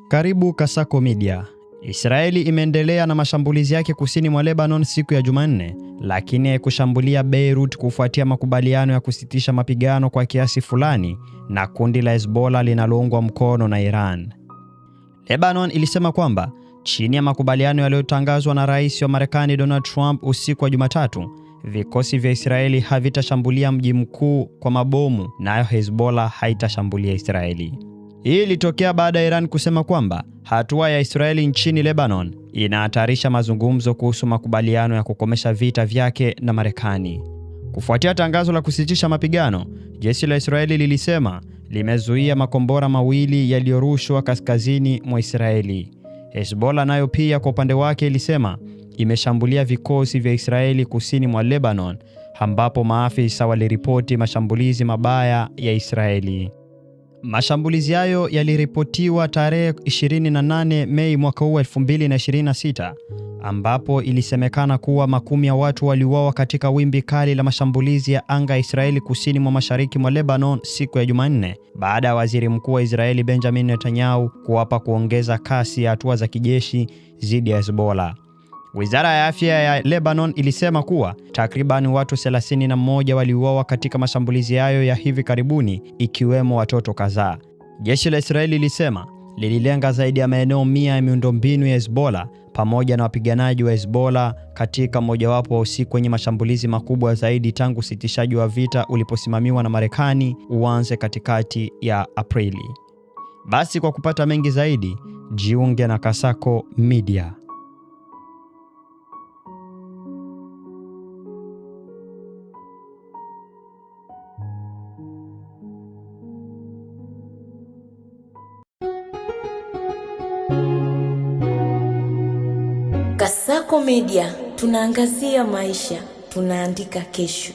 Karibu Kasako Media. Israeli imeendelea na mashambulizi yake kusini mwa Lebanon siku ya Jumanne, lakini haikushambulia Beirut kufuatia makubaliano ya kusitisha mapigano kwa kiasi fulani na kundi la Hezbollah linaloungwa mkono na Iran. Lebanon ilisema kwamba chini ya makubaliano yaliyotangazwa na Rais wa Marekani Donald Trump usiku wa Jumatatu, vikosi vya Israeli havitashambulia mji mkuu kwa mabomu, nayo Hezbollah haitashambulia Israeli. Hii ilitokea baada ya Iran kusema kwamba hatua ya Israeli nchini Lebanon inahatarisha mazungumzo kuhusu makubaliano ya kukomesha vita vyake na Marekani. Kufuatia tangazo la kusitisha mapigano, jeshi la Israeli lilisema limezuia makombora mawili yaliyorushwa kaskazini mwa Israeli. Hezbollah nayo pia kwa upande wake ilisema imeshambulia vikosi vya Israeli kusini mwa Lebanon, ambapo maafisa waliripoti mashambulizi mabaya ya Israeli. Mashambulizi hayo yaliripotiwa tarehe 28 Mei mwaka huu 2026, ambapo ilisemekana kuwa makumi ya watu waliuawa katika wimbi kali la mashambulizi ya anga ya Israeli kusini mwa mashariki mwa Lebanon siku ya Jumanne, baada ya waziri mkuu wa Israeli Benjamin Netanyahu kuapa kuongeza kasi ya hatua za kijeshi dhidi ya Hezbollah. Wizara ya afya ya Lebanon ilisema kuwa takriban watu 31 waliuawa katika mashambulizi hayo ya hivi karibuni, ikiwemo watoto kadhaa. Jeshi la Israeli lilisema lililenga zaidi ya maeneo 100 ya miundombinu ya Hezbollah pamoja na wapiganaji wa Hezbollah katika mojawapo wa usiku wenye mashambulizi makubwa zaidi tangu usitishaji wa vita uliposimamiwa na Marekani uanze katikati ya Aprili. Basi kwa kupata mengi zaidi, jiunge na Kasako Media. Kasako Media, tunaangazia maisha, tunaandika kesho.